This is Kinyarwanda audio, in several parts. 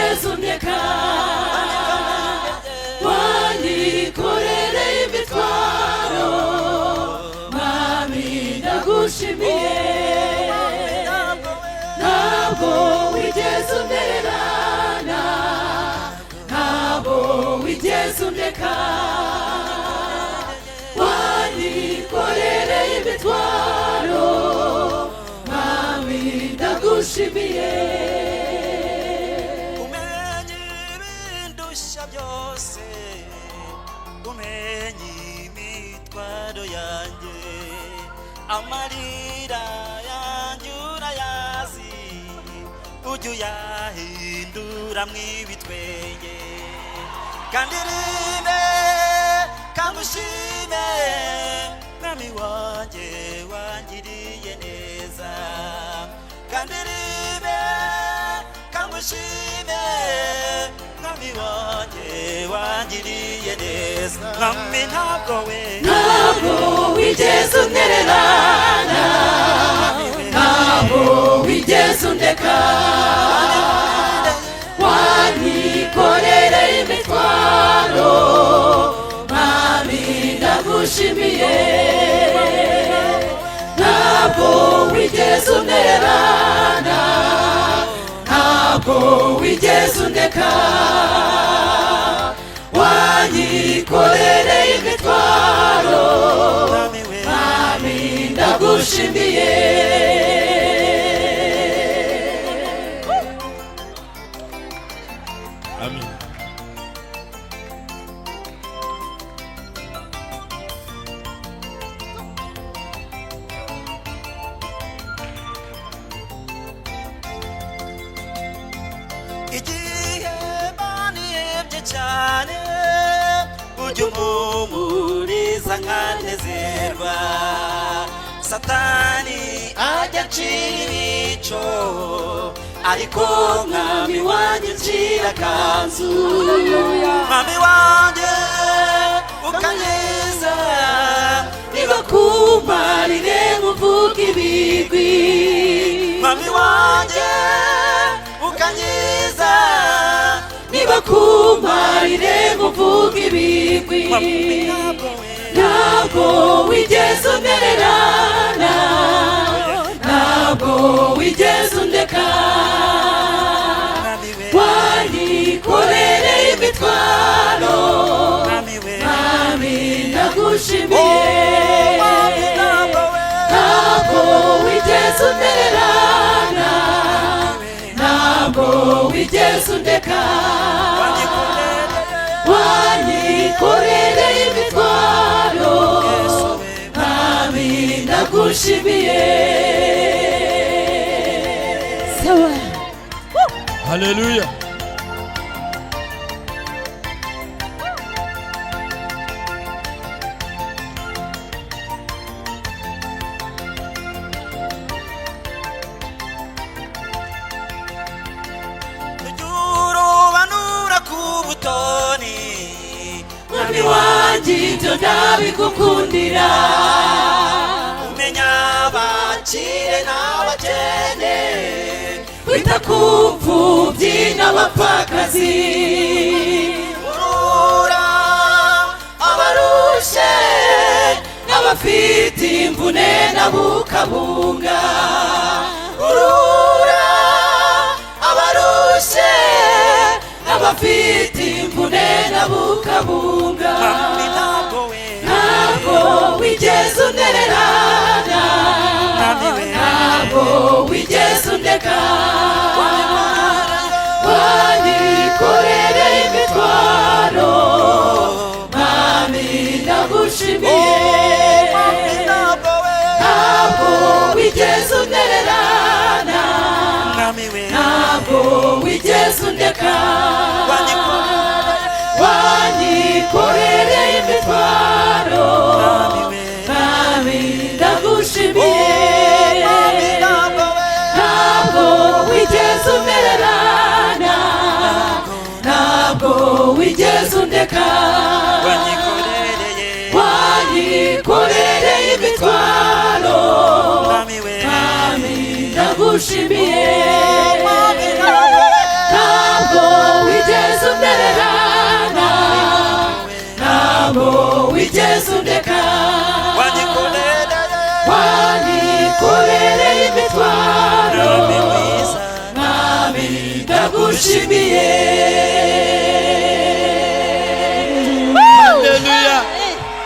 wigeze undeka wanyikorereye imitwaro mwami ndagushimiye ntabwo wigeze untererana ntabwo wigeze undeka wanyikorereye imitwaro mwami ndagushimiye umenye ibindusha byose umenye imitwaro yanjye amarira yanjye urayazi ujya uyahindura mw'ibitwenge kandi rime kamushime mwami wanjye wangiriye neza kandi rime kamushime mwami wanjye wangiriye neza mwami ntabwo wigeze untererana ntabwo wigeze undeka wanyikorereye imitwaro mwami ndagushimiye ntabwo wigeze untererana ntabwo wigeze undeka wanyikorereye imitwaro mwami ndagushimiye amen igihe banihebye cyane ujya umpumuriza nkanezerwa satani ajya ncira ibico ariko mwami wanjye ncira akanzu mwami wanjye ukanyeza niba kumparire nkuvuga ibigwi mwami wanjye ukanyiza niba kumparire nkuvuga ibigwi ntabwo wigeze untererana ntabwo wigeze undeka wanyikorereye imitwaro mwami ndagushimiye ntabwo wigeze untererana ntabwo wigeze undeka wanyikorereye imitwaro mwami ndagushimiye haleluya mwami wanjye ibyo ndabigukundira umenya abakire n'abakene wita ku mfubyi n'abapfakazi urura abarushe n'abafite imvune n'abukabunga urura abarushe n'abafite imvune n'abukabunga ntabwo wigeze untererana ntabwo wigeze undeka wanyikorereye imitwaro mwami ndagushimiye ntabwo wigeze untererana ntabwo wigeze undeka wanyikorereye imitwaro mwami ndagushimiye ntabwo wigeze untererana ntabwo wigeze undeka wanyikorereye imitwaro mwami ndagushimiye ntabwo wigeze undeka wanyikorereye imitwaro mwami ndagushimiye.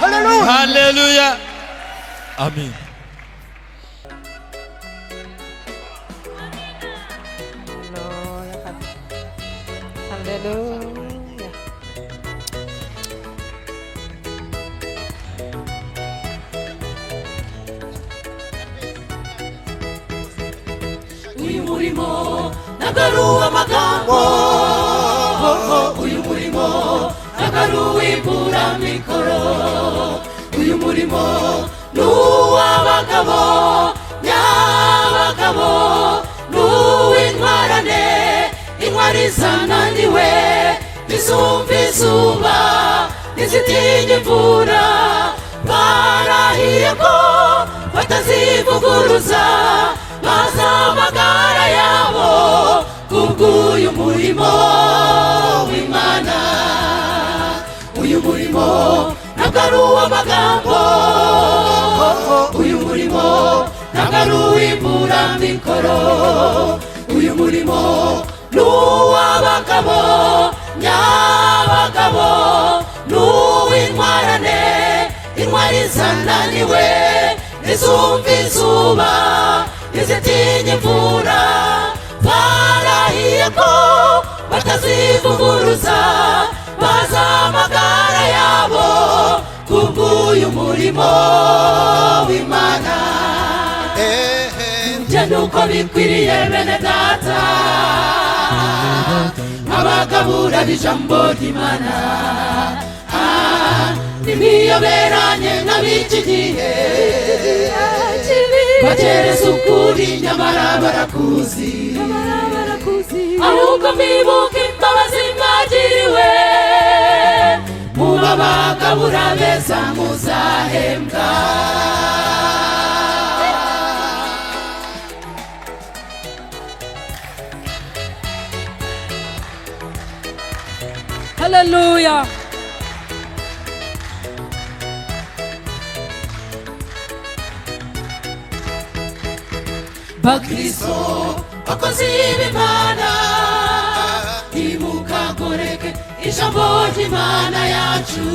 Haleluya, haleluya, amen. Haleluya. Uyu murimo nagaruwa amagambo, uyu murimo nagaruwa ibura mikoro, uyu murimo nuw'abagabo nyabagabo, nuw'intwarane intwari zananiwe ntizumva izuba ntizitinya imvura, barahiye ko batazivuguruza baza amagara yabo kubw'uyu murimo w'Imana. Uyu murimo ntabwo ari uw'amagambo, uyu murimo ntabwo ari uw'imburamikoro, uyu murimo ni uw'abagabo nyabagabo, ni uw'intwarane intwari zananiwe ntizumva izuba ntizitinya imvura, barahiye ko batazivuguruza baza amagara yabo kubw'uyu murimo w'Imana. Ugenda uko bikwiriye bene data, abagabura b'ijambo ry'Imana nimiyoberanye n'ab'iki gihe, bakereza ukuri nyamara barakuzi, ahubwo mwibuke imbabazi mwagiriwe, muba abagabura beza muzahembwa. Haleluya. Bakristo bakozi b'Imana ntimukagoreke ijambo ry'Imana yacu,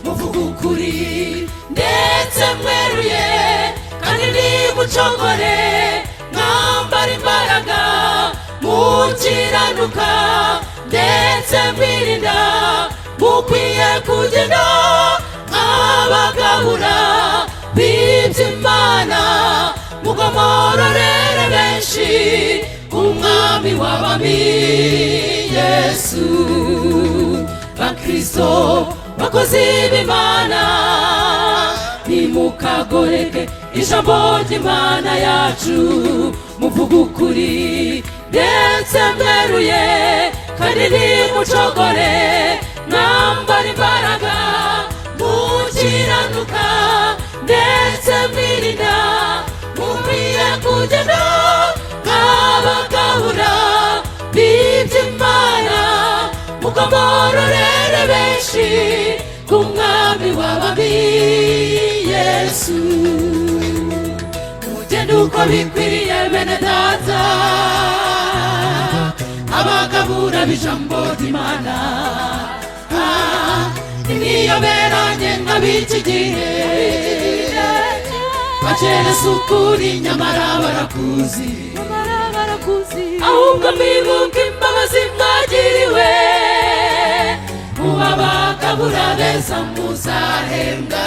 muvuga ukuri ndetse mweruye kandi ntimucogore, mwambara imbaraga mukiranuka ndetse mwirinda, mukwiye kugenda nk'abagabura b'iby'Imana, mugomororere benshi umwami w'abami Yesu. Bakristo bakozi b'Imana ntimukagoreke ijambo ry'Imana yacu, muvuga ukuri ndetse mweruye kandi ntimucogore, mwambara imbaraga mukiranuka ndetse mwirinda, mukwiye kugenda nk'abagabura b'iby'Imana, mugomororere benshi ku mwami w'abami Yesu. Mugende uko bikwiriye bene data, abagabura b'ijambo ry'Imana nimiyoberanye nk'ab'iki gihe, bakereza ukuri nyamara barakuzi, ahubwo mwibuke imbabazi mwagiriwe, muba abagabura beza muzahembwa.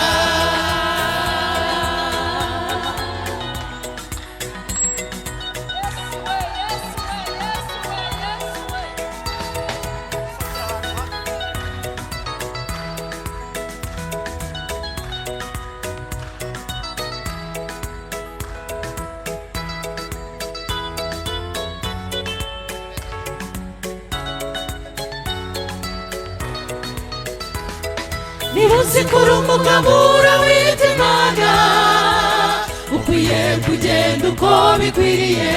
Nimusikure umugabura w'Imana, ukwiye kugenda uko bikwiriye,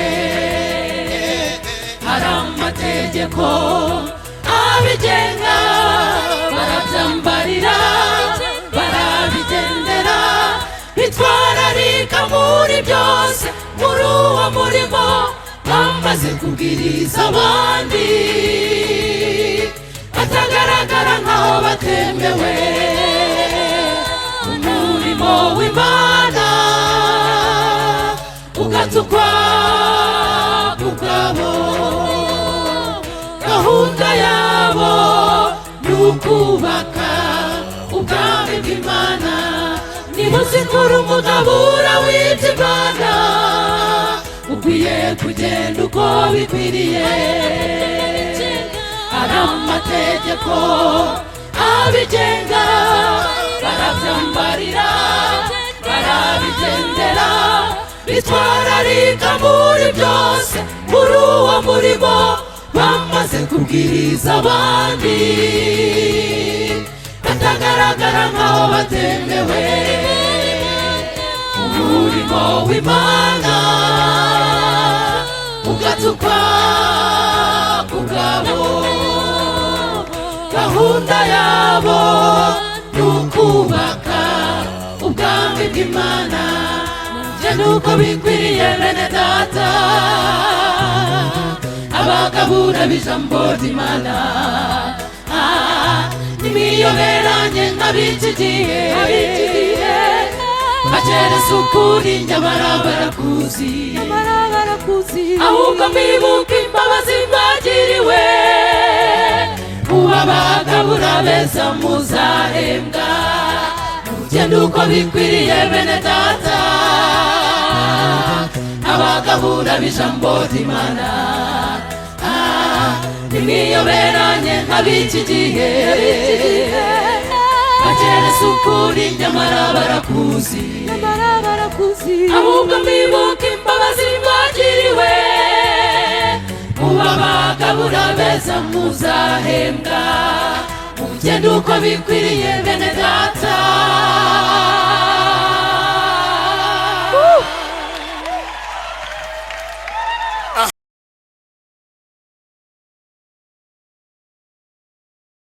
hari amategeko abigenga, barabyambarira barabi muri byose muri uwo murimo bamaze kubwiriza abandi batagaragara nkaho batemewe umurimo w'Imana ugatukwa kubwabo gahunda yabo n'ukubaka ubwami bw'Imana nimuzikora umugabura w'iby'Imana ukwiye kugenda uko bikwiriye hari amategeko abigenga barabyambarira barabigendera bitwararika muri byose muri uwo murimo bamaze kubwiriza abandi batagaragara nkaho batemewe umurimo w'Imana ugatukwa kubwabo gahunda yabo n'ukubaka ubwami bw'Imana nje nuko bikwiriye bene data abagabura b'ijambo ry'Imana nimiyoberanye nk'ab'iki gihe bakereza ukuri nyamara barakuzi ahubwo mwibuke imbabazi mwagiriwe muba abagabura beza muzahembwa mugende uko bikwiriye bene data abagabura b'ijambo ry'Imana nimiyoberanye nk'ab'iki gihe bakereza ukuri nyamara barakuzi ahubwo mwibuke imbabazi mwagiriwe muba abagabura beza muzahembwa mugende uko bikwiriye bene data